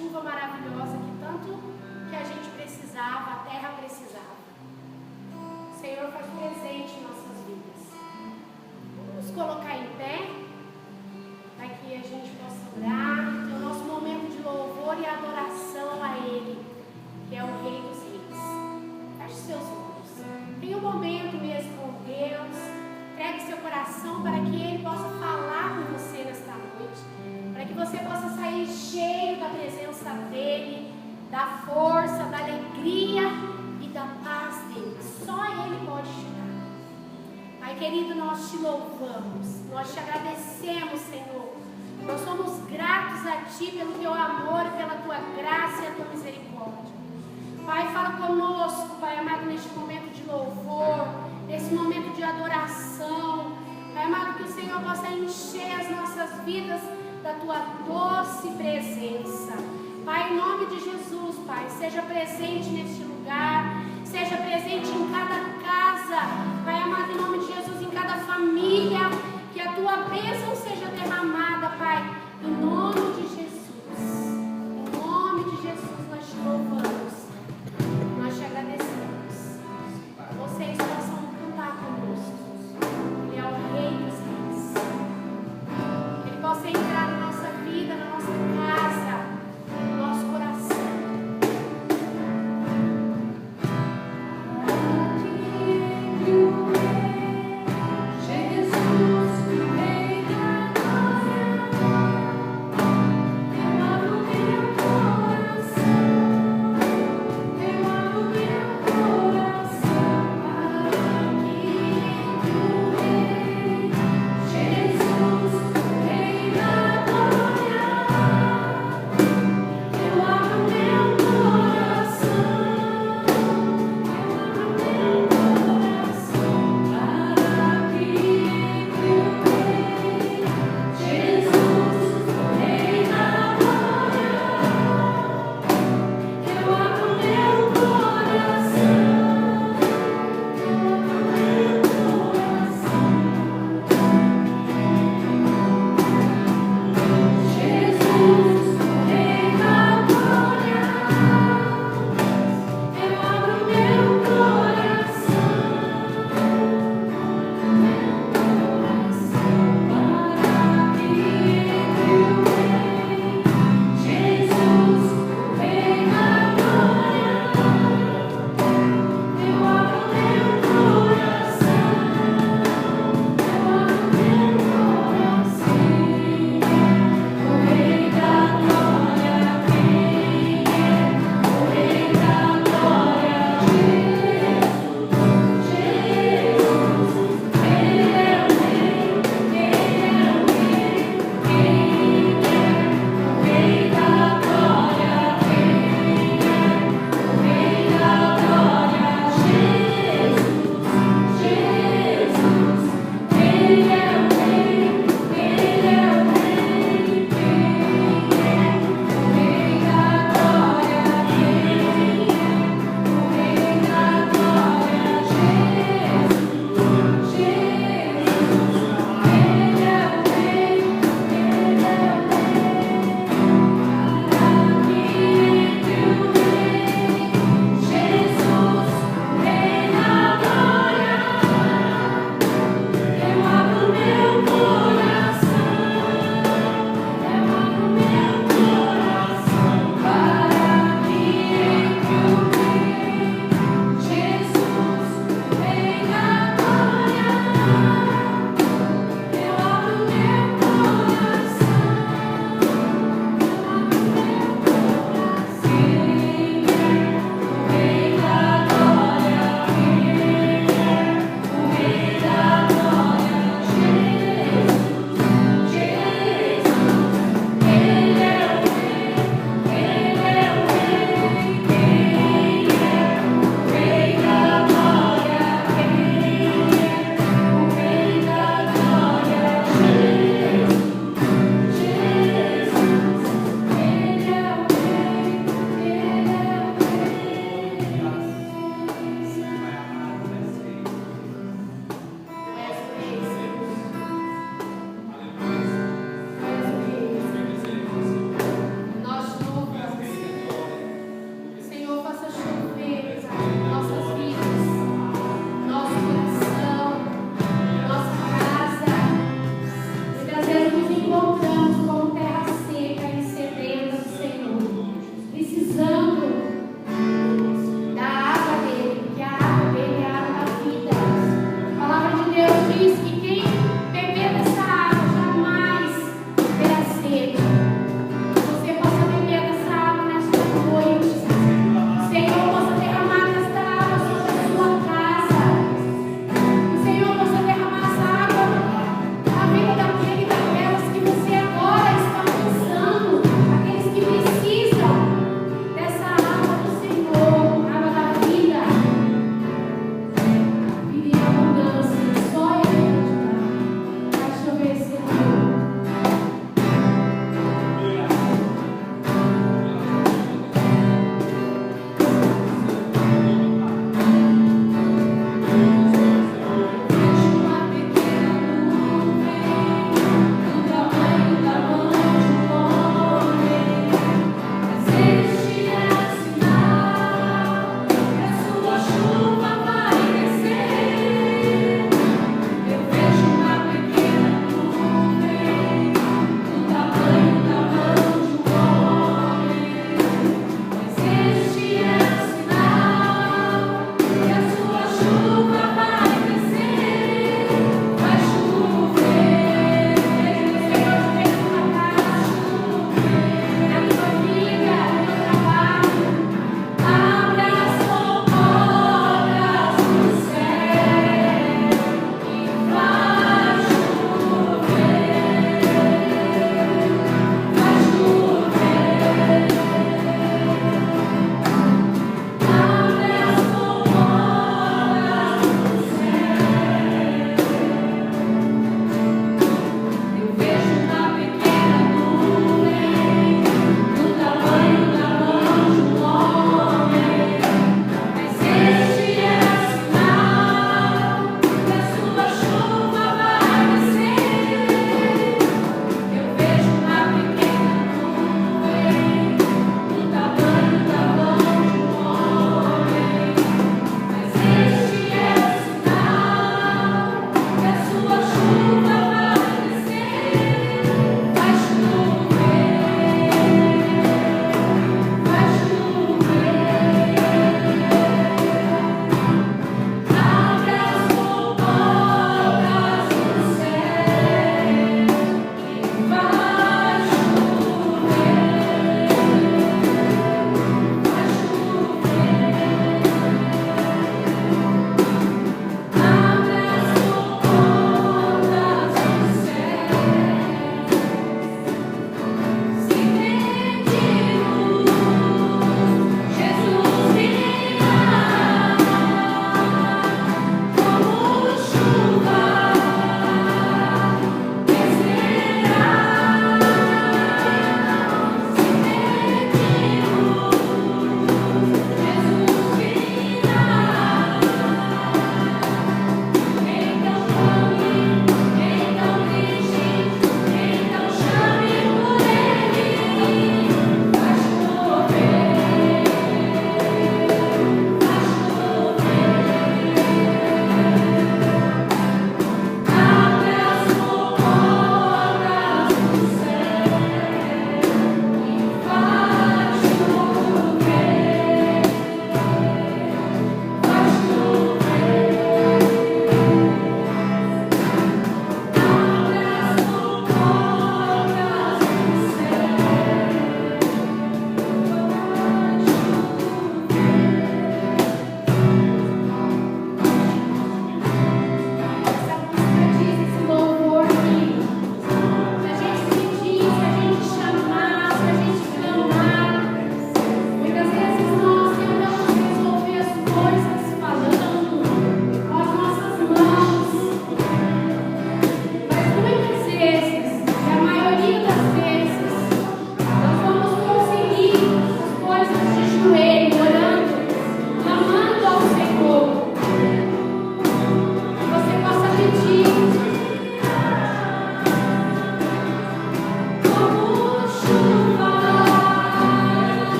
chuva maravilhosa que tanto que a gente precisava, a terra precisava. O Senhor faz presente em nossas vidas. Vamos colocar em pé, para que a gente possa orar, ter o nosso momento de louvor e adoração a Ele, que é o Rei dos Reis. Feche seus olhos. Tenha um momento mesmo com Deus. Entregue seu coração para que Ele possa falar com você nesta noite. Para que você possa sair cheio da presença dEle, da força, da alegria e da paz dEle. Só Ele pode te dar. Pai querido, nós te louvamos, nós te agradecemos, Senhor. Nós somos gratos a Ti pelo Teu amor, pela Tua graça e a Tua misericórdia. Pai, fala conosco, Pai amado, neste momento de louvor, nesse momento de adoração. Pai amado, que o Senhor possa encher as nossas vidas da Tua doce presença. Pai, em nome de Jesus, Pai, seja presente neste lugar, seja presente em cada casa, Pai amado, em nome de Jesus, em cada família, que a Tua bênção seja derramada, Pai, em nome de Jesus. Em nome de Jesus nós te louvamos, nós te agradecemos. Vocês possam cantar conosco. Ele é o Rei dos Reis. Que Ele possa entrar na nossa vida, na nossa casa, no nosso coração. Jesus.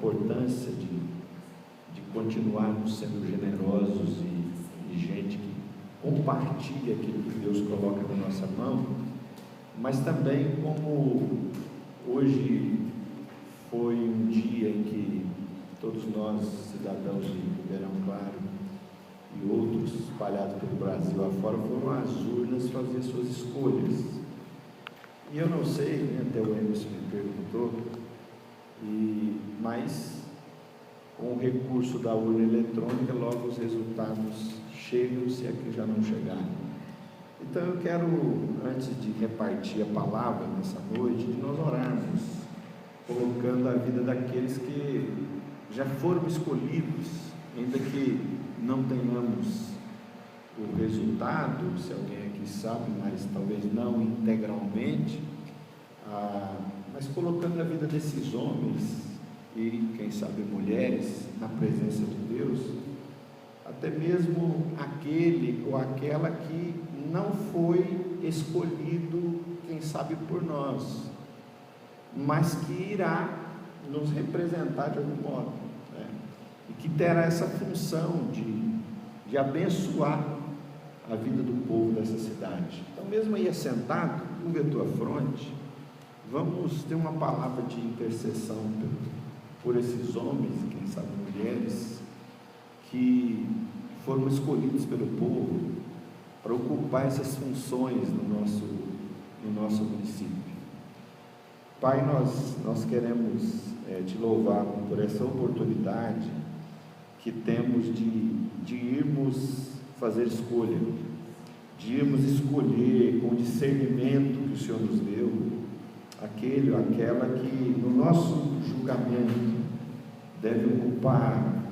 importância de continuarmos sendo generosos e gente que compartilha aquilo que Deus coloca na nossa mão, mas também como hoje foi um dia em que todos nós, cidadãos de Ribeirão Claro e outros espalhados pelo Brasil afora, foram às urnas fazer suas escolhas. E eu não sei, né, até o Emerson me perguntou, mas com o recurso da urna eletrônica, logo os resultados chegam, se é que já não chegaram. Então eu quero, antes de repartir a palavra nessa noite, de nós orarmos, colocando a vida daqueles que já foram escolhidos, ainda que não tenhamos o resultado, se alguém aqui sabe, mas talvez não integralmente, mas colocando a vida desses homens e quem sabe mulheres na presença de Deus, até mesmo aquele ou aquela que não foi escolhido, quem sabe por nós, mas que irá nos representar de algum modo, né? E que terá essa função de abençoar a vida do povo dessa cidade. Então, mesmo aí assentado, curva a tua fronte, vamos ter uma palavra de intercessão por esses homens, quem sabe mulheres, que foram escolhidos pelo povo para ocupar essas funções no nosso município. Pai, nós queremos te louvar por essa oportunidade que temos de irmos fazer escolha, de irmos escolher com discernimento que o Senhor nos deu, aquele ou aquela que no nosso julgamento deve ocupar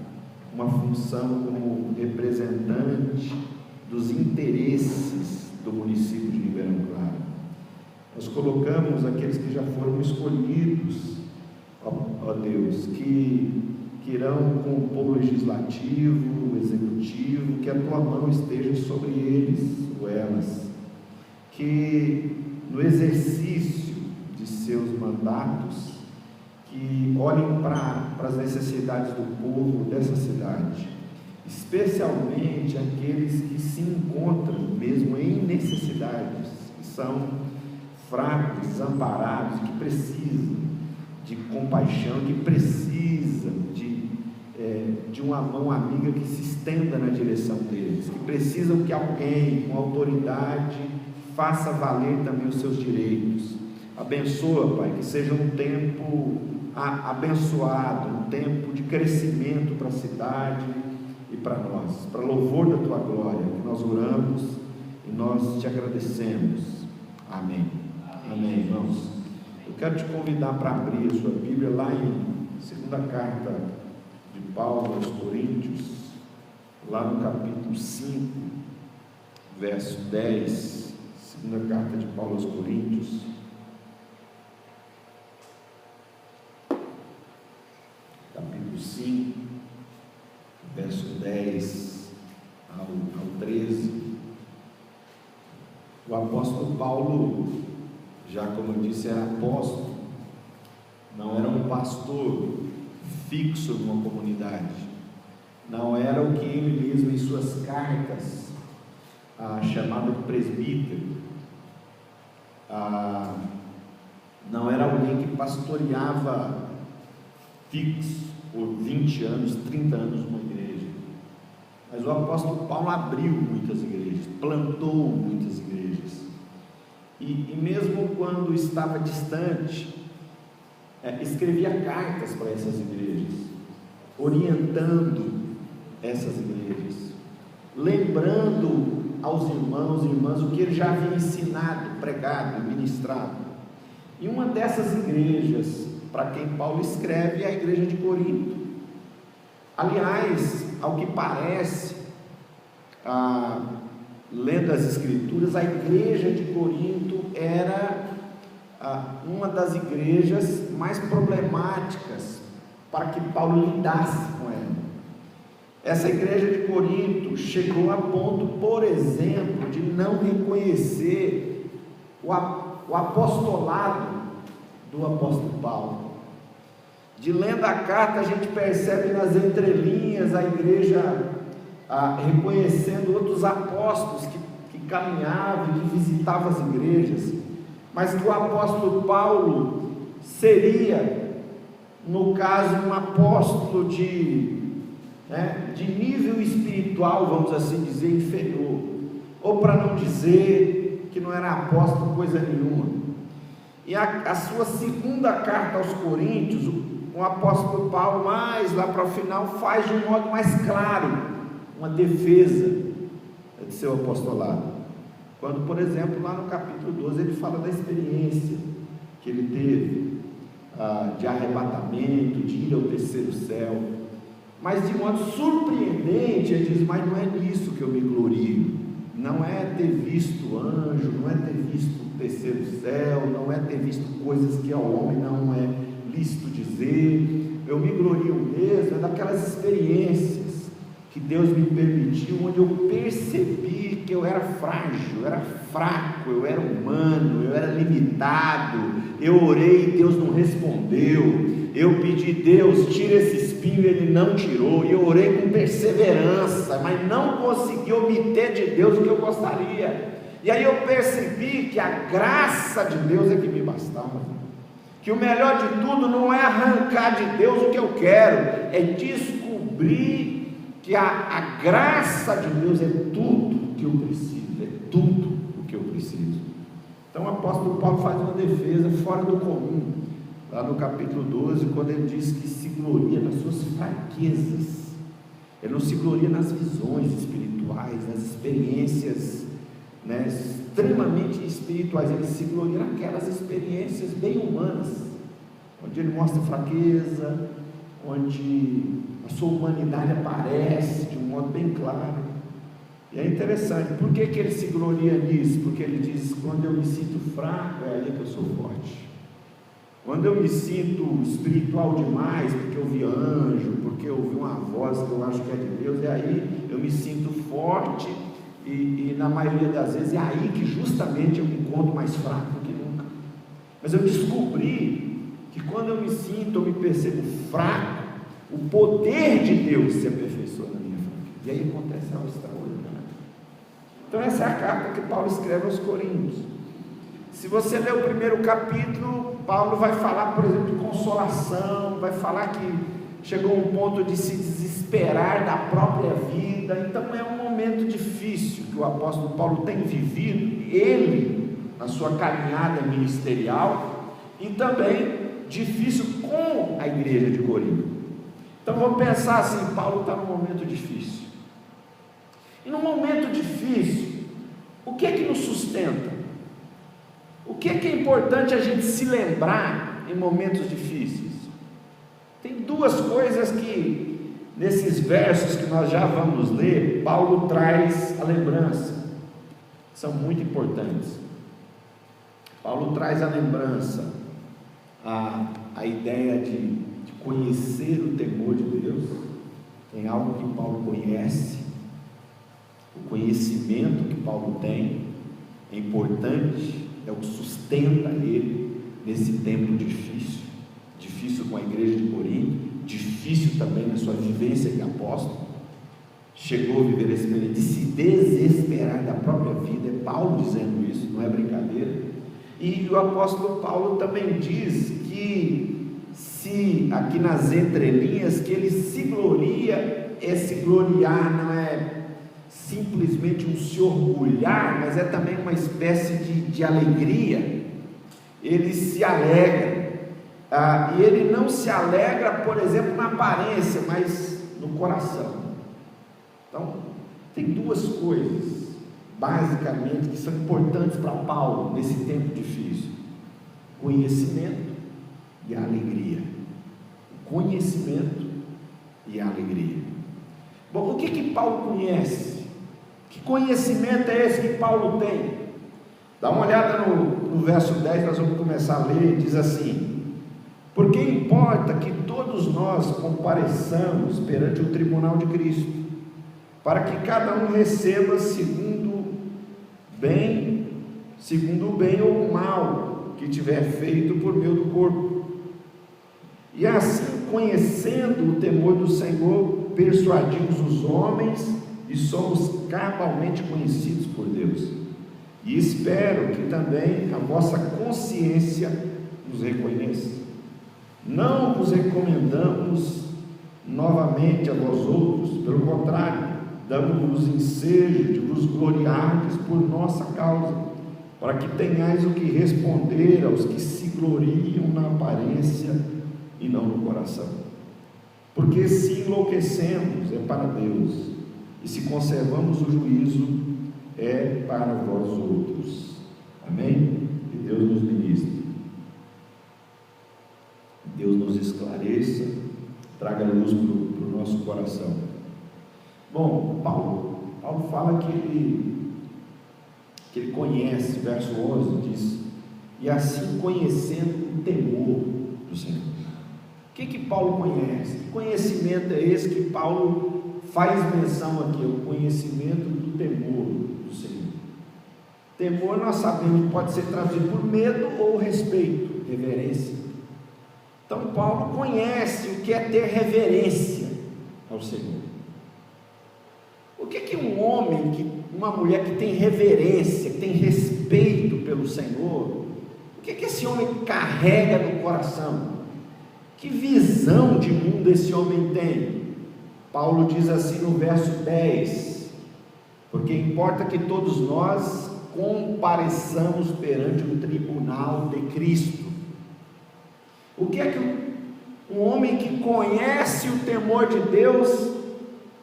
uma função como representante dos interesses do município de Ribeirão Claro. Nós colocamos aqueles que já foram escolhidos, ó Deus, que irão compor o legislativo, o executivo, que a tua mão esteja sobre eles ou elas, que no exercício de seus mandatos, que olhem para as necessidades do povo dessa cidade, especialmente aqueles que se encontram mesmo em necessidades, que são fracos, desamparados, que precisam de compaixão, que precisam de uma mão amiga que se estenda na direção deles, que precisam que alguém com autoridade faça valer também os seus direitos. Abençoa, Pai, que seja um tempo abençoado, um tempo de crescimento para a cidade e para nós, para louvor da Tua glória, que nós oramos e nós te agradecemos. Amém. Amém, irmãos. Eu quero te convidar para abrir a sua Bíblia lá em 2ª carta de Paulo aos Coríntios, lá no capítulo 5, verso 10, 2ª carta de Paulo aos Coríntios, capítulo 5, verso 10 ao 13. O apóstolo Paulo, já como eu disse, era apóstolo, não era um pastor fixo numa comunidade, não era o que ele mesmo em suas cartas chamava de presbítero, não era alguém que pastoreava fixo por 20 anos, 30 anos numa igreja, mas o apóstolo Paulo abriu muitas igrejas, plantou muitas igrejas, e mesmo quando estava distante, escrevia cartas para essas igrejas, orientando essas igrejas, lembrando aos irmãos e irmãs o que ele já havia ensinado, pregado, ministrado. E uma dessas igrejas para quem Paulo escreve é a igreja de Corinto. Aliás, ao que parece, lendo as escrituras, a igreja de Corinto era uma das igrejas mais problemáticas para que Paulo lidasse com ela. Essa igreja de Corinto chegou a ponto, por exemplo, de não reconhecer o apostolado do apóstolo Paulo, de lendo a carta, a gente percebe nas entrelinhas a igreja reconhecendo outros apóstolos que caminhavam e que visitavam as igrejas, mas que o apóstolo Paulo seria, no caso, um apóstolo de nível espiritual, vamos assim dizer, inferior, ou para não dizer que não era apóstolo coisa nenhuma. E a sua segunda carta aos Coríntios, o apóstolo Paulo, mais lá para o final, faz de um modo mais claro uma defesa de seu apostolado, quando, por exemplo, lá no capítulo 12 ele fala da experiência que ele teve de arrebatamento, de ir ao terceiro céu, mas de modo surpreendente ele diz: mas não é nisso que eu me glorio, não é ter visto anjo, não é ter visto o terceiro céu, não é ter visto coisas que ao homem não é lícito dizer, eu me glorio mesmo daquelas experiências que Deus me permitiu, onde eu percebi que eu era frágil, eu era fraco, eu era humano, eu era limitado, eu orei e Deus não respondeu, eu pedi: Deus, tira esse espinho, Ele não tirou, e eu orei com perseverança, mas não consegui obter de Deus o que eu gostaria, e aí eu percebi que a graça de Deus é que me bastava, que o melhor de tudo não é arrancar de Deus o que eu quero, é descobrir que a graça de Deus é tudo que eu preciso, é tudo o que eu preciso. Então o apóstolo Paulo faz uma defesa fora do comum, lá no capítulo 12, quando ele diz que se gloria nas suas fraquezas, ele não se gloria nas visões espirituais, nas experiências extremamente espirituais, ele se gloria naquelas experiências bem humanas, onde ele mostra fraqueza, onde a sua humanidade aparece de um modo bem claro. E é interessante, por que ele se gloria nisso? Porque ele diz: quando eu me sinto fraco, é ali que eu sou forte. Quando eu me sinto espiritual demais, porque eu vi anjo, porque eu ouvi uma voz que eu acho que é de Deus, é aí eu me sinto forte, e na maioria das vezes é aí que justamente eu me encontro mais fraco do que nunca. Mas eu descobri que quando eu me sinto, eu me percebo fraco, o poder de Deus se aperfeiçoa na minha fraqueza, e aí acontece algo extraordinário. Então essa é a carta que Paulo escreve aos Coríntios. Se você ler o primeiro capítulo, Paulo vai falar, por exemplo, de consolação, vai falar que chegou um ponto de se desesperar da própria vida. Então é um momento difícil que o apóstolo Paulo tem vivido, ele, na sua caminhada ministerial, e também difícil com a igreja de Corinto. Então vamos pensar assim: Paulo está num momento difícil, e num momento difícil, o que é que nos sustenta? O que é importante a gente se lembrar em momentos difíceis? Tem duas coisas que, nesses versos que nós já vamos ler, Paulo traz a lembrança, são muito importantes. Paulo traz a lembrança, a ideia de conhecer o temor de Deus, tem algo que Paulo conhece, o conhecimento que Paulo tem é importante, é o que sustenta ele nesse tempo difícil com a igreja de Corinto, difícil também na sua vivência de apóstolo. Chegou a viver a experiência de se desesperar da própria vida, é Paulo dizendo isso, não é brincadeira. E o apóstolo Paulo também diz que, se aqui nas entrelinhas, que ele se gloria, esse gloriar não é simplesmente um se orgulhar, mas é também uma espécie de alegria. Ele se alegra, e ele não se alegra, por exemplo, na aparência, mas no coração. Então tem duas coisas basicamente que são importantes para Paulo nesse tempo difícil: conhecimento e a alegria. O conhecimento e a alegria. Bom, o que Paulo conhece? Que conhecimento é esse que Paulo tem? Dá uma olhada no verso 10, nós vamos começar a ler. Diz assim: porque importa que todos nós compareçamos perante o tribunal de Cristo, para que cada um receba segundo o bem ou o mal que tiver feito por meio do corpo. E assim, conhecendo o temor do Senhor, persuadimos os homens e somos cabalmente conhecidos por Deus. E espero que também a vossa consciência nos reconheça. Não vos recomendamos novamente a vós outros, pelo contrário, damos-vos ensejo de vos gloriardes por nossa causa, para que tenhais o que responder aos que se gloriam na aparência e não no coração. Porque se enlouquecemos é para Deus, e se conservamos o juízo é para vós outros. Amém? Que Deus nos ministre, Deus nos esclareça, traga luz para o nosso coração. Bom, Paulo fala que ele conhece, verso 11 diz: e assim conhecendo o temor do Senhor. O que Paulo conhece? Que conhecimento é esse que Paulo faz menção aqui? O conhecimento do temor do Senhor. Temor, nós sabemos que pode ser traduzido por medo ou respeito, reverência. Então Paulo conhece o que é ter reverência ao Senhor. O que um homem, uma mulher que tem reverência, que tem respeito pelo Senhor, o que esse homem carrega no coração? Que visão de mundo esse homem tem? Paulo diz assim no verso 10: porque importa que todos nós compareçamos perante o tribunal de Cristo. O que é que um homem que conhece o temor de Deus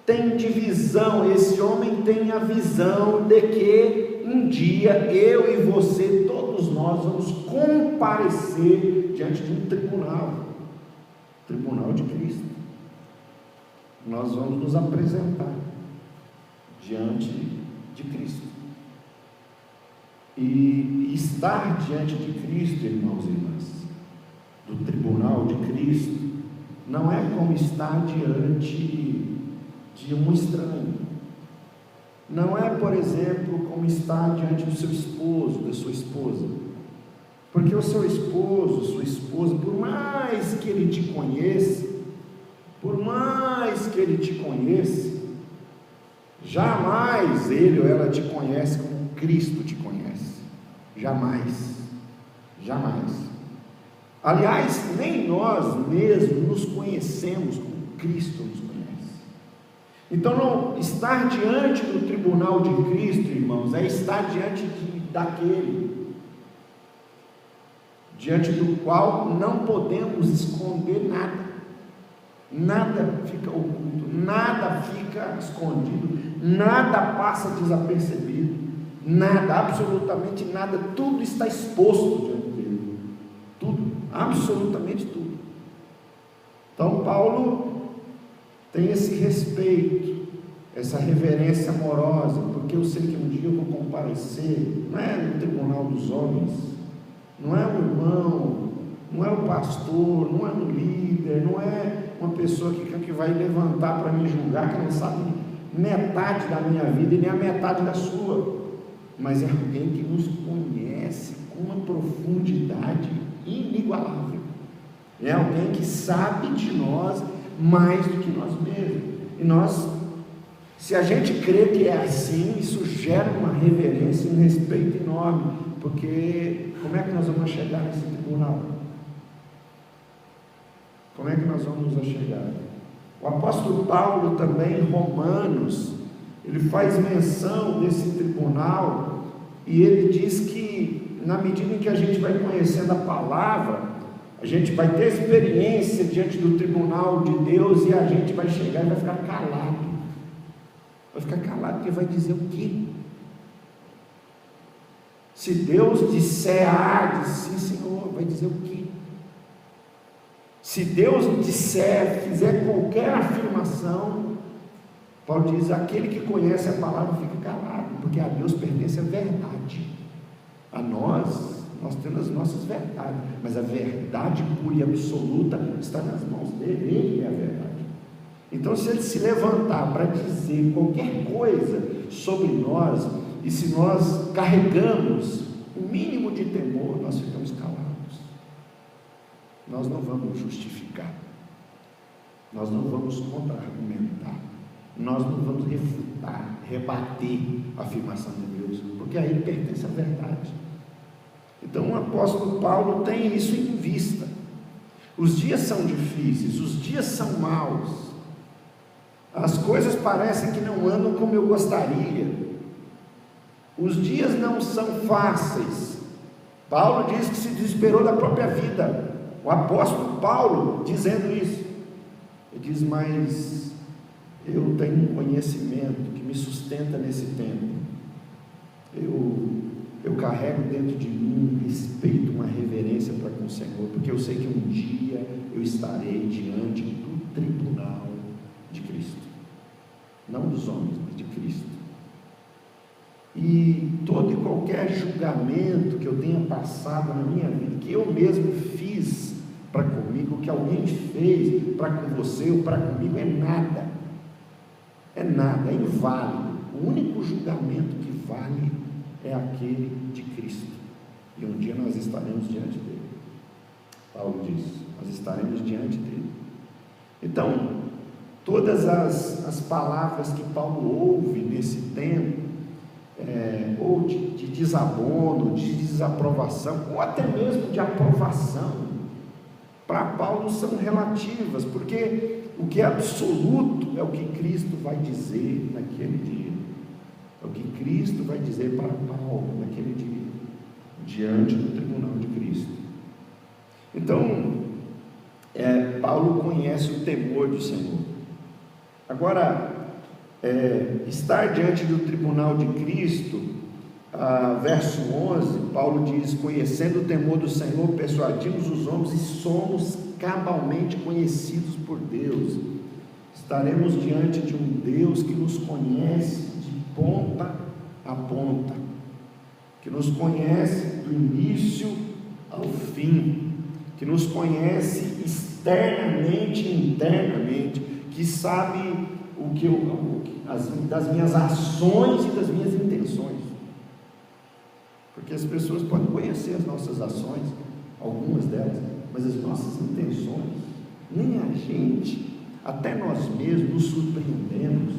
tem de visão? Esse homem tem a visão de que um dia eu e você, todos nós, vamos comparecer diante de um tribunal de Cristo. Nós vamos nos apresentar diante de Cristo. E estar diante de Cristo, irmãos e irmãs, do tribunal de Cristo, não é como estar diante de um estranho. Não é, por exemplo, como estar diante do seu esposo, da sua esposa. Porque o seu esposo, sua esposa, por mais que ele te conheça, jamais ele ou ela te conhece como Cristo te conhece. Jamais. Aliás, nem nós mesmos nos conhecemos como Cristo nos conhece. Então, não estar diante do tribunal de Cristo, irmãos, é estar diante do qual não podemos esconder nada fica oculto, nada fica escondido, nada passa desapercebido, absolutamente nada, tudo está exposto diante dele, tudo, absolutamente tudo. Então Paulo tem esse respeito, essa reverência amorosa, porque eu sei que um dia eu vou comparecer, não é no tribunal dos homens, não é o irmão, não é o pastor, não é o líder, não é uma pessoa que vai levantar para me julgar, que não sabe metade da minha vida e nem a metade da sua, mas é alguém que nos conhece com uma profundidade inigualável, é alguém que sabe de nós mais do que nós mesmos, e nós, se a gente crê que é assim, isso gera uma reverência e um respeito enorme, porque como é que nós vamos chegar nesse tribunal? Como é que nós vamos nos achegar? O apóstolo Paulo também, em Romanos, ele faz menção desse tribunal, e ele diz que, na medida em que a gente vai conhecendo a palavra, a gente vai ter experiência diante do tribunal de Deus, e a gente vai chegar e vai ficar calado. Vai ficar calado, porque vai dizer o quê? Se Deus disser A, diz sim, Senhor, vai dizer o quê? Se Deus disser, fizer qualquer afirmação, Paulo diz: aquele que conhece a palavra fica calado, porque a Deus pertence a verdade. A nós temos as nossas verdades, mas a verdade pura e absoluta está nas mãos dele, ele é a verdade. Então, se ele se levantar para dizer qualquer coisa sobre nós, e se nós carregamos o mínimo de temor, nós ficamos calados. Nós não vamos justificar. criticar, nós não vamos contra-argumentar, nós não vamos refutar, rebater a afirmação de Deus, porque aí pertence à verdade. Então o apóstolo Paulo tem isso em vista. Os dias são difíceis, os dias são maus, as coisas parecem que não andam como eu gostaria, os dias não são fáceis. Paulo diz que se desesperou da própria vida, o apóstolo Paulo dizendo isso, ele diz: mas eu tenho um conhecimento que me sustenta nesse tempo, eu carrego dentro de mim um respeito, uma reverência para com o Senhor, porque eu sei que um dia eu estarei diante do tribunal de Cristo, não dos homens, mas de Cristo. E todo e qualquer julgamento que eu tenha passado na minha vida, que eu mesmo fiz para comigo, que alguém fez para com você ou para comigo, é nada, é inválido. O único julgamento que vale é aquele de Cristo, e um dia nós estaremos diante dele. Paulo diz, nós estaremos diante dele. Então, todas as palavras que Paulo ouve nesse tempo, ou de desabono, de desaprovação, ou até mesmo de aprovação, para Paulo são relativas, porque o que é absoluto é o que Cristo vai dizer naquele dia, é o que Cristo vai dizer para Paulo naquele dia, diante do tribunal de Cristo. Então, Paulo conhece o temor do Senhor. Agora, estar diante do tribunal de Cristo, verso 11, Paulo diz: conhecendo o temor do Senhor, persuadimos os homens e somos cabalmente conhecidos por Deus. Estaremos diante de um Deus que nos conhece de ponta a ponta, que nos conhece do início ao fim, que nos conhece externamente e internamente, que sabe das minhas ações e das minhas intenções, porque as pessoas podem conhecer as nossas ações, algumas delas, mas as nossas intenções, nem a gente, até nós mesmos nos surpreendemos.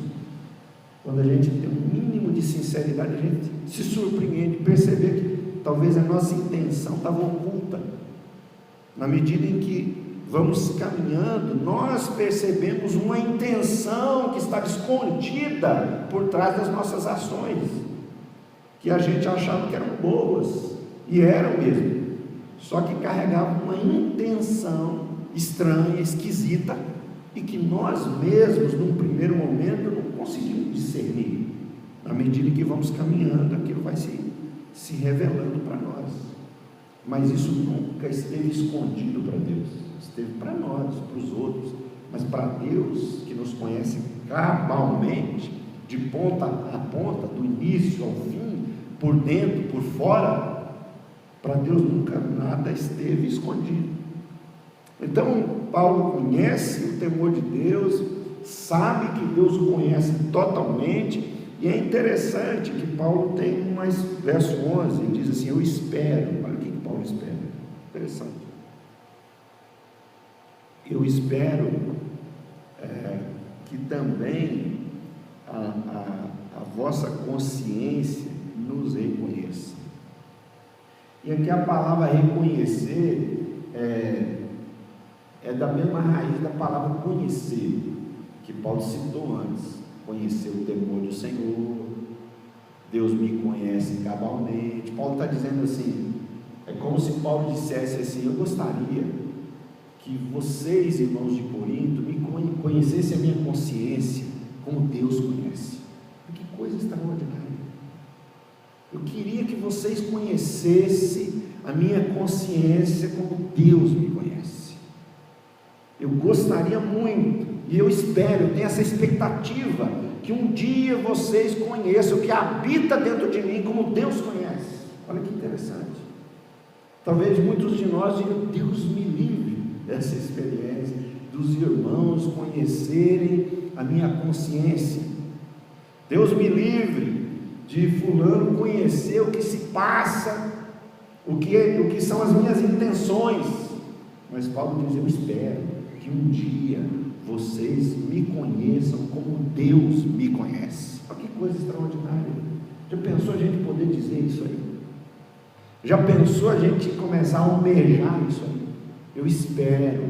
Quando a gente tem um mínimo de sinceridade, a gente se surpreende, perceber que talvez a nossa intenção estava oculta. Na medida em que vamos caminhando, nós percebemos uma intenção que estava escondida por trás das nossas ações, que a gente achava que eram boas, e eram mesmo, só que carregavam uma intenção estranha, esquisita, e que nós mesmos, num primeiro momento, não conseguimos discernir. Na medida que vamos caminhando, aquilo vai se revelando para nós, mas isso nunca esteve escondido para Deus, esteve para nós, para os outros, mas para Deus, que nos conhece cabalmente, de ponta a ponta, do início ao fim, por dentro, por fora, para Deus nunca nada esteve escondido. Então, Paulo conhece o temor de Deus, sabe que Deus o conhece totalmente, e é interessante que Paulo tem verso 11, ele diz assim: eu espero. Olha o que Paulo espera, interessante. Eu espero que também a vossa consciência nos reconheça. E aqui a palavra reconhecer é da mesma raiz da palavra conhecer, que Paulo citou antes. Conhecer o temor do Senhor, Deus me conhece cabalmente. Paulo está dizendo assim, é como se Paulo dissesse assim: eu gostaria que vocês, irmãos de Corinto, me conhecessem a minha consciência como Deus conhece. Que coisa extraordinária! Eu queria que vocês conhecessem a minha consciência como Deus me conhece. Eu gostaria muito, e eu espero, eu tenho essa expectativa, que um dia vocês conheçam o que habita dentro de mim como Deus conhece. Olha que interessante. Talvez muitos de nós digam: Deus me livre dessa experiência, dos irmãos conhecerem a minha consciência. Deus me livre de fulano conhecer o que se passa, o que são as minhas intenções. Mas Paulo diz: eu espero. que um dia vocês me conheçam como Deus me conhece. Olha que coisa extraordinária. Já pensou a gente poder dizer isso aí? Já pensou a gente começar a almejar isso aí? Eu espero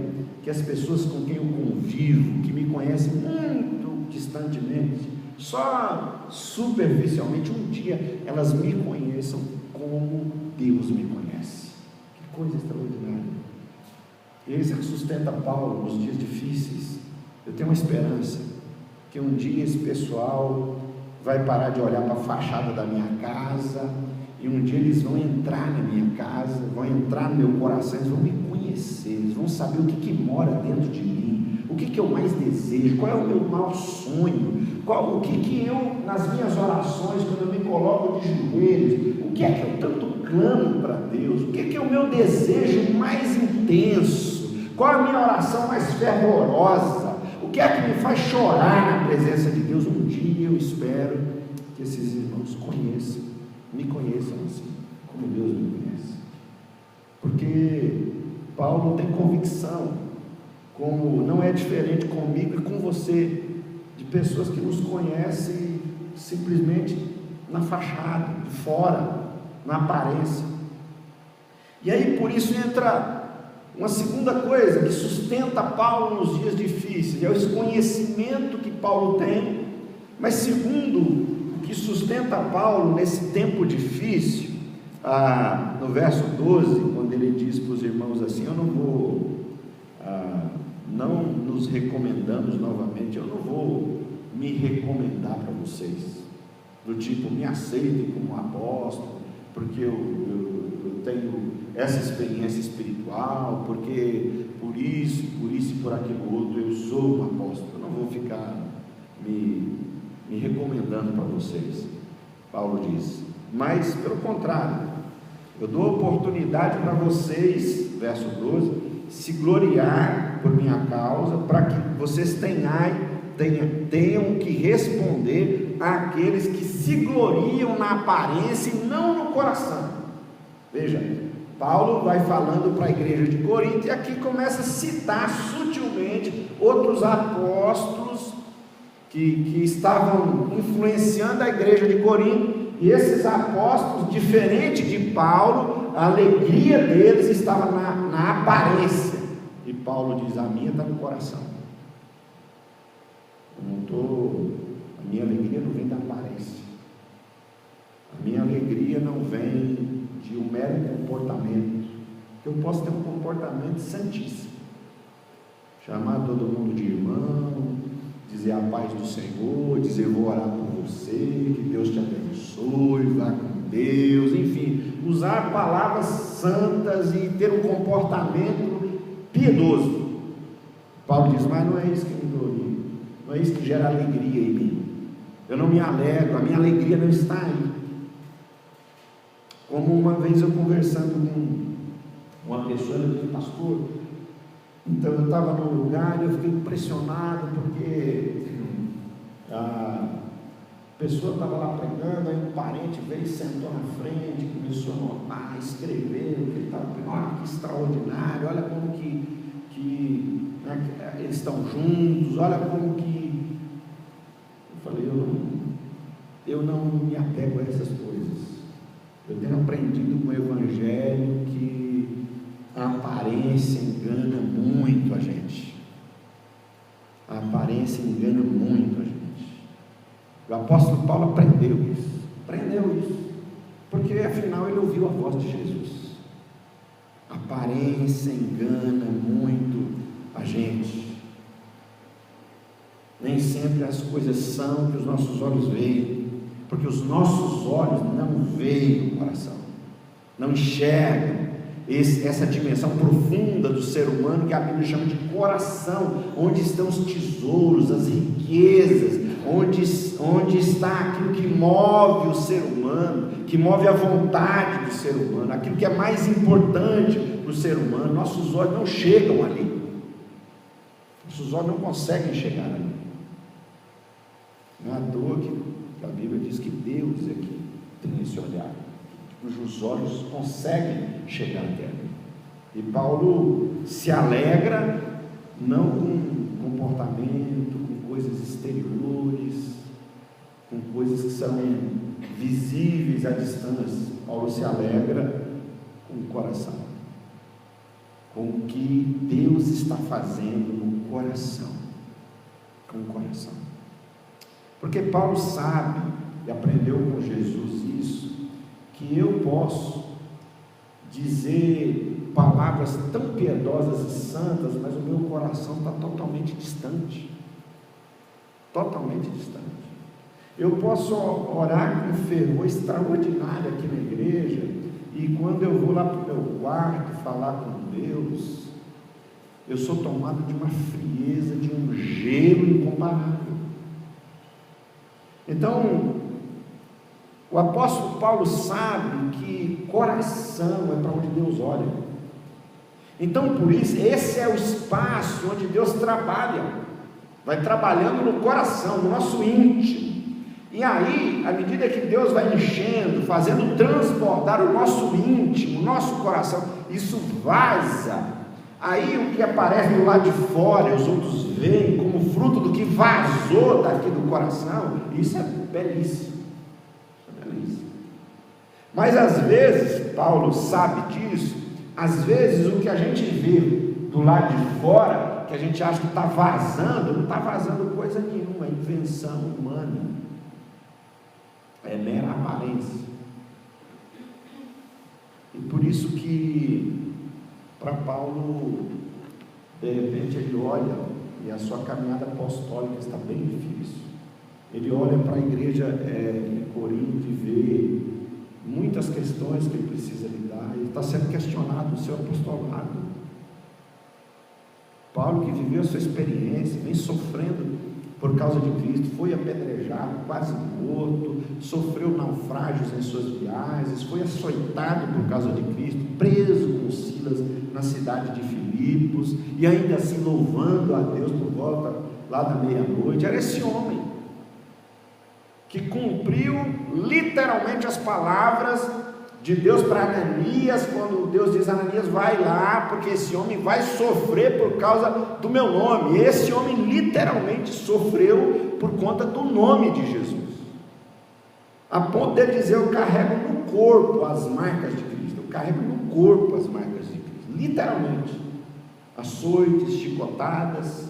que as pessoas com quem eu convivo, que me conhecem muito distantemente, só superficialmente, um dia elas me conheçam como Deus me conhece. Que coisa extraordinária. E isso é que sustenta Paulo nos dias difíceis. Eu tenho uma esperança que um dia esse pessoal vai parar de olhar para a fachada da minha casa, e um dia eles vão entrar na minha casa, vão entrar no meu coração, eles vão me conhecer, eles vão saber o que mora dentro de mim, o que eu mais desejo, qual é o meu maior sonho, o que eu, nas minhas orações, quando eu me coloco de joelhos, o que é que eu tanto clamo para Deus, o que é o meu desejo mais intenso, qual é a minha oração mais fervorosa, o que é que me faz chorar na presença de Deus. Um dia eu espero que esses irmãos me conheçam assim, como Deus me conhece, porque Paulo tem convicção, como não é diferente comigo e com você, de pessoas que nos conhecem simplesmente na fachada, de fora, na aparência. E aí por isso entra uma segunda coisa que sustenta Paulo nos dias difíceis, é esse conhecimento que Paulo tem. Mas segundo, o que sustenta Paulo nesse tempo difícil, no verso 12, quando ele diz para os irmãos assim: eu não vou, não nos recomendamos novamente, eu não vou me recomendar para vocês, do tipo, me aceitem como apóstolo, porque eu tenho essa experiência espiritual, porque por isso e por aquilo outro eu sou um apóstolo. Eu não vou ficar me recomendando para vocês. Paulo diz, mas pelo contrário, eu dou oportunidade para vocês, verso 12, se gloriar por minha causa, para que vocês tenham que responder àqueles que se gloriam na aparência e não no coração. Veja, Paulo vai falando para a igreja de Corinto, e aqui começa a citar sutilmente outros apóstolos que estavam influenciando a igreja de Corinto, e esses apóstolos, diferente de Paulo, a alegria deles estava na aparência, e Paulo diz, a minha está no coração. A minha alegria não vem da aparência, a minha alegria não vem de um mero comportamento, que eu posso ter um comportamento santíssimo, chamar todo mundo de irmão, dizer a paz do Senhor, dizer vou orar por você, que Deus te abençoe, vá com Deus, enfim, usar palavras santas e ter um comportamento piedoso. Paulo diz, mas não é isso que me gloria, não é isso que gera alegria em mim, eu não me alegro, a minha alegria não está aí. Como uma vez eu conversando com uma pessoa, eu disse, pastor, então eu estava num lugar e eu fiquei impressionado porque a pessoa estava lá pregando, aí um parente veio e sentou na frente, começou a anotar, escrever, o que ele estava pregando, olha que extraordinário, olha como que eles estão juntos, olha como que... Eu falei, eu não me apego a essas coisas. Eu tenho aprendido com o Evangelho que a aparência engana muito a gente. A aparência engana muito a gente. O apóstolo Paulo aprendeu isso, porque afinal ele ouviu a voz de Jesus. A aparência engana muito a gente. Nem sempre as coisas são que os nossos olhos veem, porque os nossos olhos não veem o coração, não enxergam essa dimensão profunda do ser humano, que a Bíblia chama de coração, onde estão os tesouros, as riquezas, onde está aquilo que move o ser humano, que move a vontade do ser humano, aquilo que é mais importante para o ser humano. Nossos olhos não chegam ali, nossos olhos não conseguem chegar ali. Não é à toa que a Bíblia diz que Deus é que tem esse olhar, cujos olhos conseguem chegar até ali. E Paulo se alegra não com comportamento, com coisas exteriores, com coisas que são visíveis à distância. Paulo se alegra com o coração, com o que Deus está fazendo no coração, com o coração. Porque Paulo sabe, e aprendeu com Jesus isso, que eu posso dizer palavras tão piedosas e santas, mas o meu coração está totalmente distante. Totalmente distante. Eu posso orar com fervor extraordinário aqui na igreja, e quando eu vou lá para o meu quarto falar com Deus, eu sou tomado de uma frieza, de um gelo incomparável. Então, o apóstolo Paulo sabe que coração é para onde Deus olha. Então, por isso, esse é o espaço onde Deus trabalha, vai trabalhando no coração, no nosso íntimo. E aí, à medida que Deus vai enchendo, fazendo transbordar o nosso íntimo, o nosso coração, isso vaza. Aí o que aparece do lado de fora, os outros veem como fruto do que vazou daqui do coração. Isso é belíssimo. Mas às vezes, Paulo sabe disso, às vezes o que a gente vê do lado de fora, que a gente acha que está vazando, não está vazando coisa nenhuma, é invenção humana, é mera aparência. E por isso que, para Paulo, de repente ele olha, e a sua caminhada apostólica está bem difícil, ele olha para a igreja em Corinto e vê muitas questões que ele precisa lidar, ele está sendo questionado no seu apostolado. Paulo, que viveu a sua experiência, vem sofrendo por causa de Cristo, foi apedrejado, quase morto, sofreu naufrágios em suas viagens, foi açoitado por causa de Cristo, preso com Silas na cidade de Filipos, e ainda assim louvando a Deus por volta lá da meia-noite. Era esse homem que cumpriu literalmente as palavras de Deus para Ananias, quando Deus diz: Ananias, vai lá, porque esse homem vai sofrer por causa do meu nome. Esse homem literalmente sofreu por conta do nome de Jesus, a ponto de dizer: eu carrego no corpo as marcas de Cristo, eu carrego no corpo as marcas de Cristo, literalmente, açoites, chicotadas.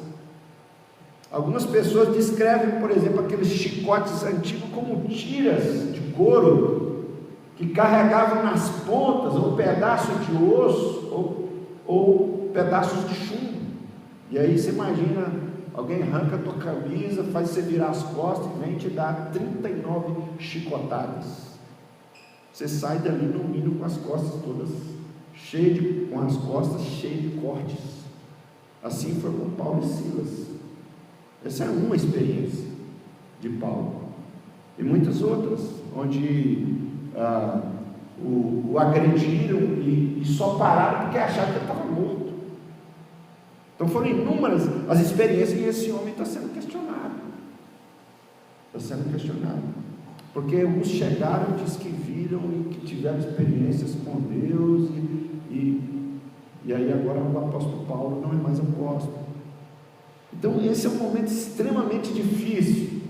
Algumas pessoas descrevem, por exemplo, aqueles chicotes antigos como tiras de couro, que carregavam nas pontas ou pedaços de osso ou pedaços de chumbo. E aí você imagina, alguém arranca a tua camisa, faz você virar as costas e vem te dar 39 chicotadas. Você sai dali no mínimo com as costas todas cheias de cortes. Assim foi com Paulo e Silas. Essa é uma experiência de Paulo, e muitas outras, onde o agrediram e só pararam porque acharam que ele estava morto. Então foram inúmeras as experiências, e esse homem está sendo questionado. Porque uns chegaram, diz que viram e que tiveram experiências com Deus, e aí agora o apóstolo Paulo não é mais apóstolo. Então esse é um momento extremamente difícil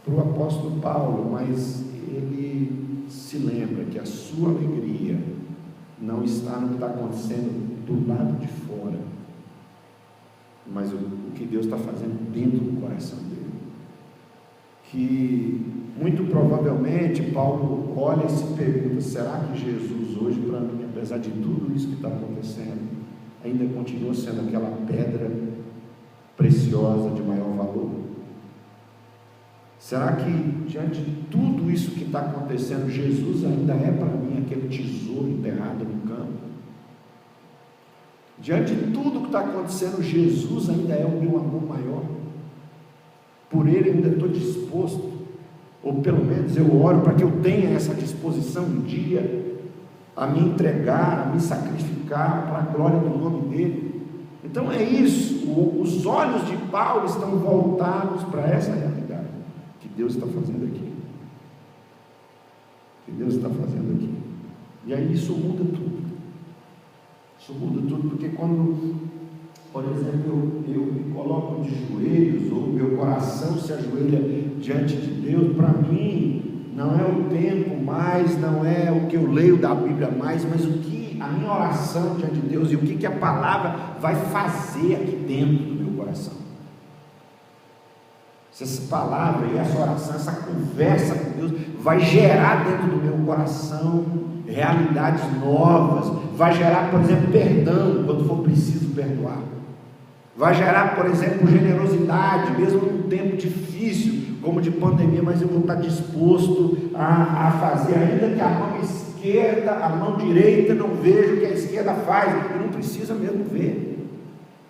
para o apóstolo Paulo, mas ele se lembra que a sua alegria não está no que está acontecendo do lado de fora, mas o que Deus está fazendo dentro do coração dele. Que muito provavelmente Paulo olha e se pergunta: será que Jesus hoje para mim, apesar de tudo isso que está acontecendo, ainda continua sendo aquela pedra preciosa de maior valor? Será que diante de tudo isso que está acontecendo, Jesus ainda é para mim aquele tesouro enterrado no campo? Diante de tudo que está acontecendo, Jesus ainda é o meu amor maior? Por Ele ainda estou disposto, ou pelo menos eu oro para que eu tenha essa disposição um dia a me entregar, a me sacrificar para a glória do nome dEle. Então é isso, os olhos de Paulo estão voltados para essa realidade que Deus está fazendo aqui. E aí isso muda tudo. Porque quando Por exemplo, eu me coloco de joelhos, ou meu coração se ajoelha diante de Deus. Para mim, não é o tempo mais, não é o que eu leio da Bíblia mais, mas o que a minha oração diante de Deus e o que a palavra vai fazer aqui dentro do meu coração. Se essa palavra e essa oração, essa conversa com Deus vai gerar dentro do meu coração realidades novas, vai gerar, por exemplo, perdão quando for preciso perdoar, vai gerar, por exemplo, generosidade, mesmo num tempo difícil, como de pandemia, mas eu vou estar disposto a fazer, ainda que a mão esquerda, a mão direita não veja o que a esquerda faz, e não precisa mesmo ver,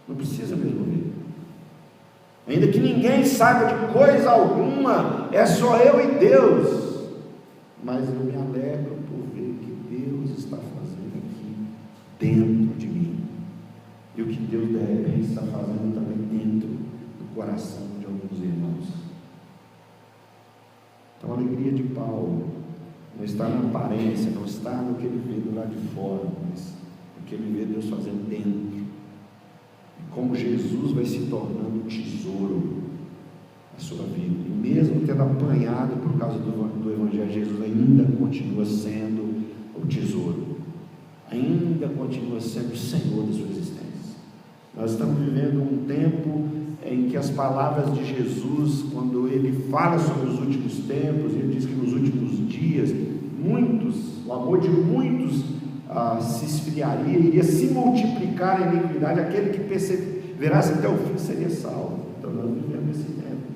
não precisa mesmo ver, ainda que ninguém saiba de coisa alguma, é só eu e Deus, mas eu me alegro por ver o que Deus está fazendo aqui dentro de mim, e o que Deus de repente está fazendo também dentro do coração de alguns irmãos. Então a alegria de Paulo não está na aparência, não está no que ele vê do lado de fora, mas no que ele vê Deus fazendo dentro, e como Jesus vai se tornando um tesouro na sua vida, e mesmo tendo apanhado por causa do Evangelho, Jesus ainda continua sendo o tesouro, ainda continua sendo o Senhor da sua existência. Nós estamos vivendo um tempo em que as palavras de Jesus, quando ele fala sobre os últimos tempos, ele diz que nos últimos dias, o amor de muitos se esfriaria, iria se multiplicar a iniquidade, aquele que perseverasse até o fim seria salvo. Então nós vivemos esse tempo,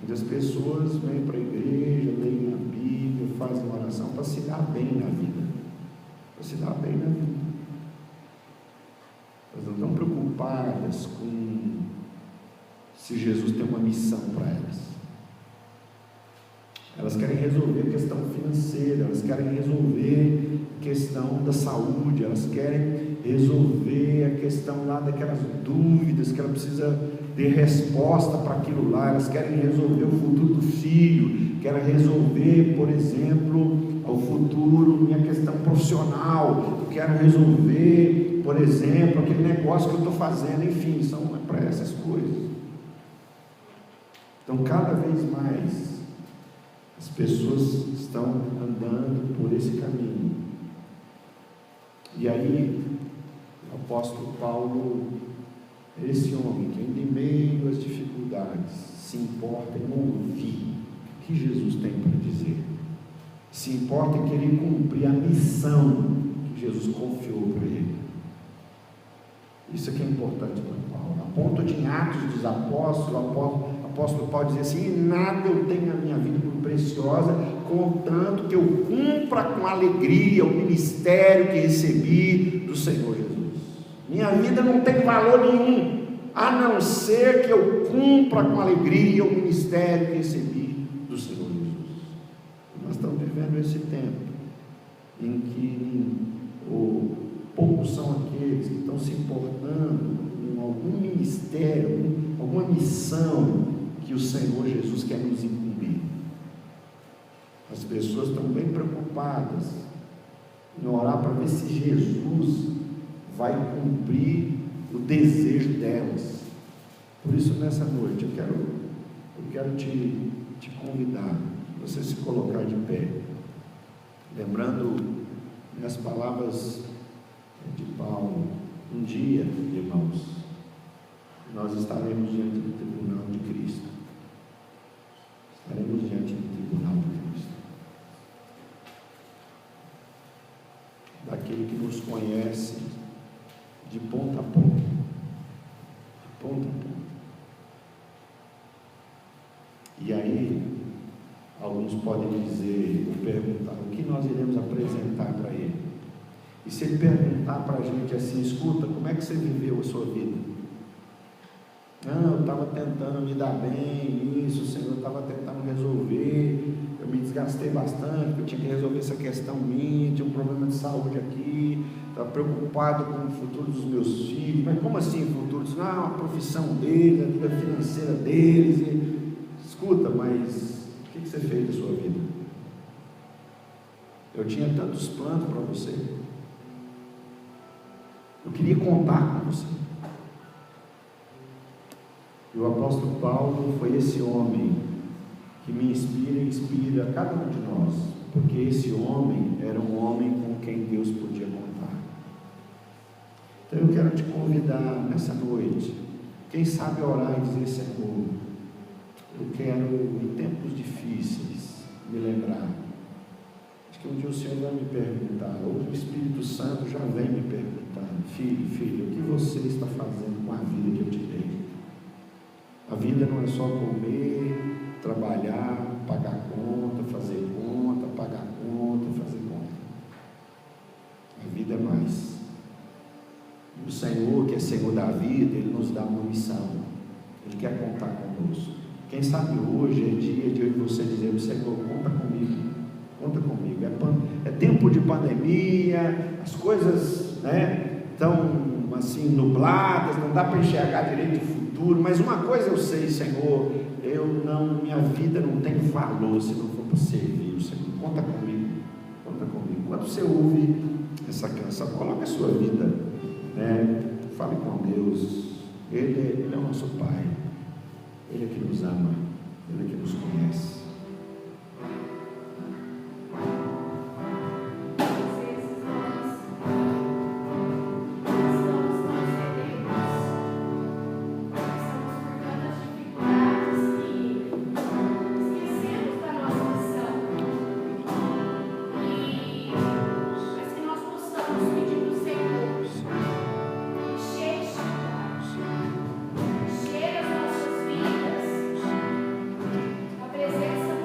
onde as pessoas vêm para a igreja, leem a Bíblia, fazem oração para se dar bem na vida, para se dar bem na vida. Elas não estão preocupadas com se Jesus tem uma missão para elas. Elas querem resolver a questão financeira, elas querem resolver a questão da saúde, elas querem resolver a questão lá daquelas dúvidas que ela precisa ter resposta para aquilo lá, elas querem resolver o futuro do filho, querem resolver, por exemplo, o futuro, minha questão profissional, eu quero resolver, por exemplo, aquele negócio que eu estou fazendo, enfim, são para essas coisas. Então, cada vez mais, as pessoas estão andando por esse caminho. E aí, o apóstolo Paulo, esse homem que ainda em meio às dificuldades, se importa em ouvir o que Jesus tem para dizer, se importa em querer cumprir a missão que Jesus confiou para ele. Isso é que é importante para Paulo. A ponto de, em Atos dos Apóstolos, o apóstolo Paulo dizer assim: nada eu tenho na minha vida por preciosa, contanto que eu cumpra com alegria o ministério que recebi do Senhor Jesus. Minha vida não tem valor nenhum, a não ser que eu cumpra com alegria o ministério que recebi do Senhor Jesus. Nós estamos vivendo esse tempo em que poucos são aqueles que estão se importando com algum ministério, alguma missão que o Senhor Jesus quer nos incumbir. As pessoas estão bem preocupadas em orar para ver se Jesus vai cumprir o desejo delas. Por isso, nessa noite, eu quero te convidar, você se colocar de pé, lembrando as palavras de Paulo. Um dia, irmãos, nós estaremos diante do tribunal de Cristo. Estaremos diante do tribunal de Cristo. Daquele que nos conhece de ponta a ponta. De ponta a ponta. E aí, alguns podem dizer, ou perguntar, o que nós iremos apresentar para ele? E se ele perguntar para a gente assim: escuta, como é que você viveu a sua vida? Não, eu estava tentando me dar bem nisso, o Senhor estava tentando resolver, eu me desgastei bastante, eu tinha que resolver essa questão minha, tinha um problema de saúde aqui, estava preocupado com o futuro dos meus filhos. Mas como assim o futuro? Não, a profissão deles, a vida financeira deles. Escuta, mas o que você fez da sua vida? Eu tinha tantos planos para você, eu queria contar com você, E o apóstolo Paulo foi esse homem que me inspira e inspira a cada um de nós, porque esse homem era um homem com quem Deus podia contar. Então eu quero te convidar nessa noite, quem sabe orar e dizer: Senhor, eu quero em tempos difíceis me lembrar de que um dia o Senhor vai me perguntar, ou o Espírito Santo já vem me perguntando: filho, o que você está fazendo com a vida que eu te dei? A vida não é só comer, trabalhar, pagar conta, fazer conta, pagar conta, fazer conta. A vida é mais. E o Senhor, que é Senhor da vida, Ele nos dá uma missão. Ele quer contar conosco. Quem sabe hoje é dia de eu e você dizer: Senhor, conta comigo, conta comigo. É tempo de pandemia, as coisas estão assim nubladas, não dá para enxergar direito o futuro, mas uma coisa eu sei, Senhor, minha vida não tem valor se não for para servir o Senhor. Conta comigo, conta comigo. Quando você ouve essa canção, coloque a sua vida, fale com Deus. Ele é o nosso Pai, Ele é que nos ama, Ele é que nos conhece. Presença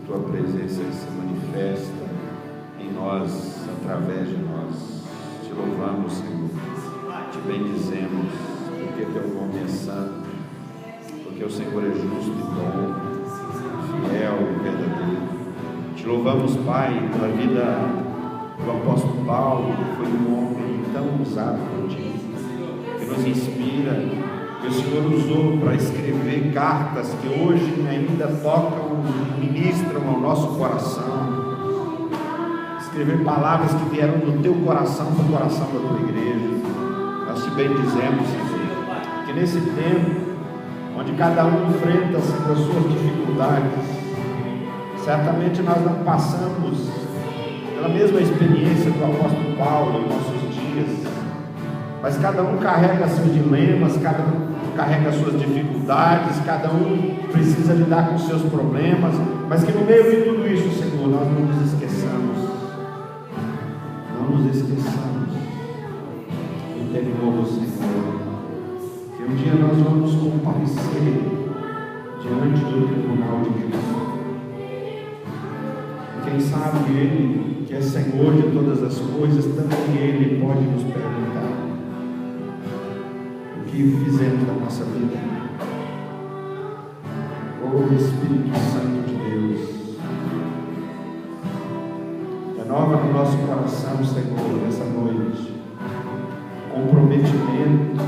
Tua presença se manifesta em nós, através de nós. Te louvamos, Senhor, te bendizemos, porque Teu nome é santo, porque o Senhor é justo e bom, fiel e verdadeiro. Te louvamos, Pai, pela vida do apóstolo Paulo, que foi um homem tão usado por Ti, que nos inspira, que o Senhor usou para escrever cartas que hoje ainda tocam e ministram ao nosso coração. Escrever palavras que vieram do Teu coração para o coração da Tua igreja. Nós te bendizemos, Senhor, que nesse tempo, onde cada um enfrenta, Senhor, as suas dificuldades, certamente nós não passamos pela mesma experiência do apóstolo Paulo em nossos dias, mas cada um carrega seus dilemas, cada um carrega suas dificuldades, cada um precisa lidar com seus problemas, mas que no meio de tudo isso, Senhor, nós não nos esqueçamos, entendemos, Senhor, que um dia nós vamos comparecer diante do tribunal de Cristo. Quem sabe Ele, que é Senhor de todas as coisas, também Ele pode nos perguntar o que fizemos da nossa vida. Oh Espírito Santo de Deus, renova no nosso coração, Senhor, nessa noite, comprometimento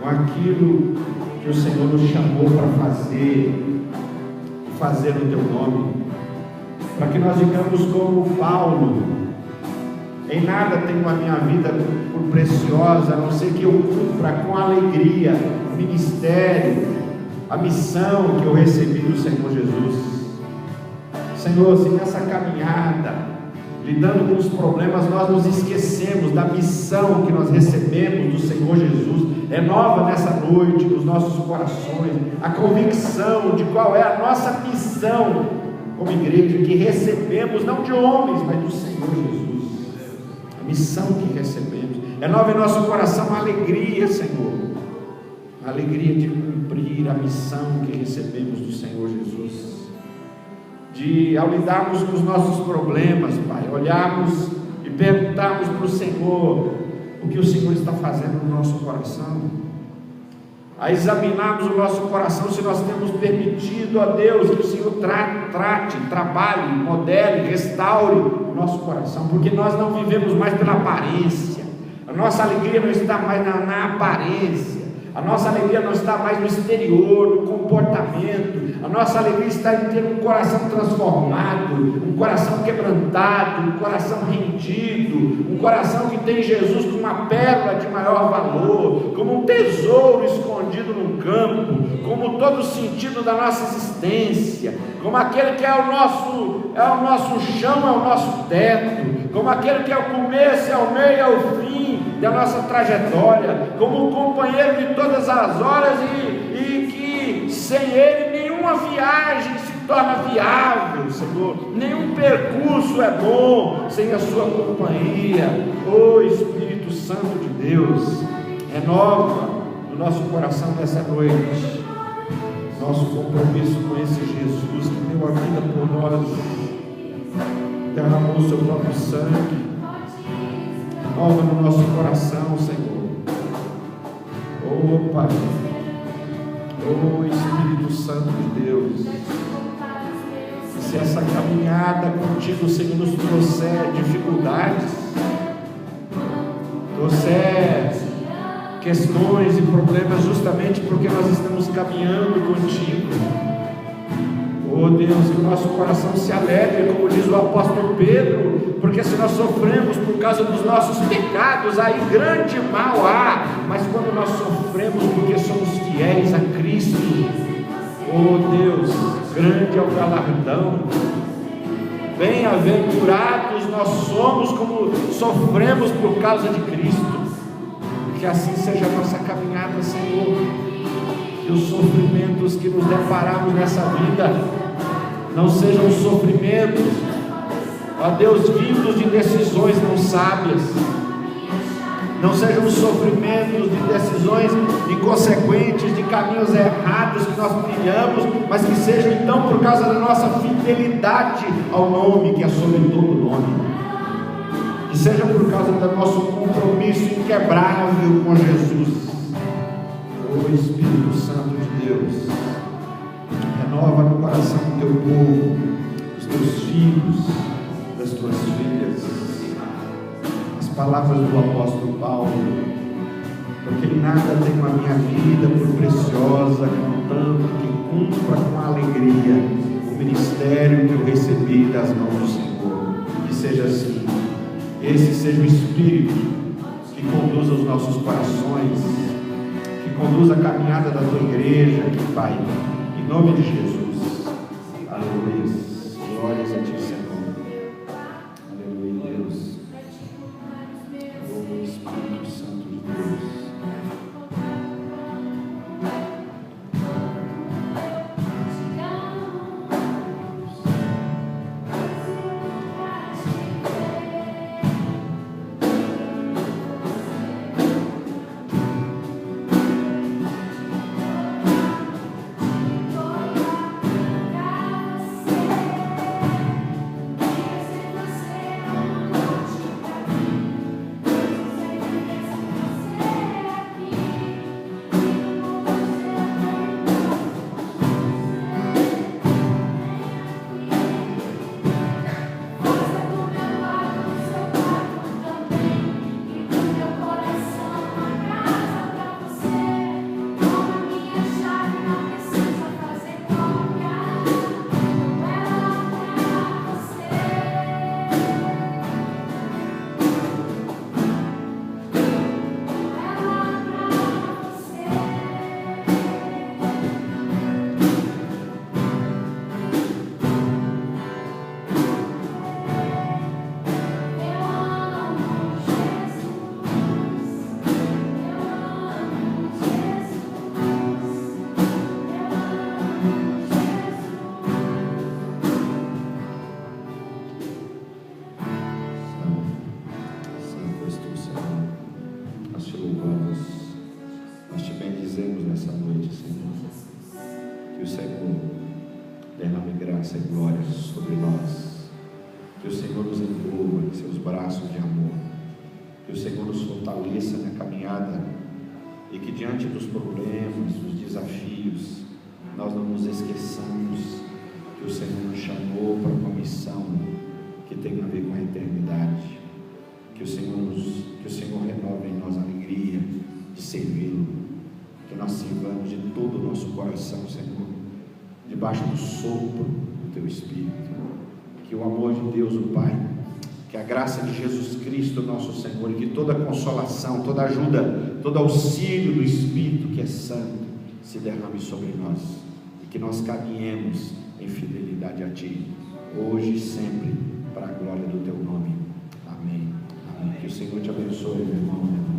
com aquilo que o Senhor nos chamou para fazer no Teu nome, para que nós digamos como Paulo: em nada tenho a minha vida por preciosa, a não ser que eu cumpra com alegria o ministério, a missão que eu recebi do Senhor Jesus. Senhor, se nessa caminhada, lidando com os problemas, nós nos esquecemos da missão que nós recebemos do Senhor Jesus, renova nessa noite nos nossos corações a convicção de qual é a nossa missão como igreja, que recebemos não de homens, mas do Senhor Jesus. A missão que recebemos, renova em nosso coração a alegria, Senhor, a alegria de cumprir a missão que recebemos do Senhor Jesus, de, ao lidarmos com os nossos problemas, Pai, olharmos e perguntarmos para o Senhor o que o Senhor está fazendo no nosso coração, a examinarmos o nosso coração, se nós temos permitido a Deus que o Senhor trate, trabalhe, modele, restaure o nosso coração, porque nós não vivemos mais pela aparência, a nossa alegria não está mais na aparência, a nossa alegria não está mais no exterior, no comportamento. A nossa alegria está em ter um coração transformado, um coração quebrantado, um coração rendido, um coração que tem Jesus como uma pérola de maior valor, como um tesouro escondido num campo, como todo o sentido da nossa existência, como aquele que é o nosso chão, é o nosso teto, como aquele que é o começo, é o meio, é o fim da nossa trajetória, como o companheiro de todas as horas e que sem Ele nenhuma viagem se torna viável, Senhor, nenhum percurso é bom sem a Sua companhia. Oh Espírito Santo de Deus, renova no nosso coração nessa noite nosso compromisso com esse Jesus que deu a vida por nós, derramou o Seu próprio sangue. Renova no nosso coração, Senhor. Oh Pai, oh Espírito Santo de Deus, se essa caminhada contigo, Senhor, nos trouxer dificuldades, trouxer questões e problemas, justamente porque nós estamos caminhando contigo, oh Deus, que o nosso coração se alegre, como diz o apóstolo Pedro, porque se nós sofremos por causa dos nossos pecados, aí grande mal há, mas quando nós sofremos porque somos fiéis a Cristo, oh Deus, grande é o galardão. Bem-aventurados nós somos como sofremos por causa de Cristo. Que assim seja a nossa caminhada, Senhor, que os sofrimentos que nos deparamos nessa vida não sejam sofrimentos, ó Deus, vindos de decisões não sábias, não sejam sofrimentos de decisões consequentes de caminhos errados que nós trilhamos, mas que seja então por causa da nossa fidelidade ao nome que é sobre todo nome, que seja por causa do nosso compromisso inquebrável com Jesus. Ô Espírito Santo de Deus, renova no coração do teu povo, dos teus filhos, das tuas filhas, as palavras do apóstolo Paulo, porque nada tenho a minha vida por preciosa, contanto que cumpra com alegria o ministério que eu recebi das mãos do Senhor. Que seja assim, esse seja o Espírito que conduza os nossos corações, que conduza a caminhada da tua igreja, Pai, em nome de Jesus. Aleluia. Glórias a ti, Senhor. Aleluia, Deus. Oh, Espírito Santo de Deus. Graça e glória sobre nós, que o Senhor nos envolva em seus braços de amor, que o Senhor nos fortaleça na caminhada e que diante dos problemas, dos desafios, nós não nos esqueçamos que o Senhor nos chamou para uma missão que tem a ver com a eternidade, que o Senhor renove em nós a alegria de servi-lo, que nós sirvamos de todo o nosso coração, Senhor, debaixo do sopro do teu Espírito, que o amor de Deus, o Pai, que a graça de Jesus Cristo, nosso Senhor, e que toda consolação, toda ajuda, todo auxílio do Espírito que é santo, se derrame sobre nós, e que nós caminhemos em fidelidade a Ti, hoje e sempre, para a glória do Teu nome. Amém. Amém. Que o Senhor te abençoe, meu irmão.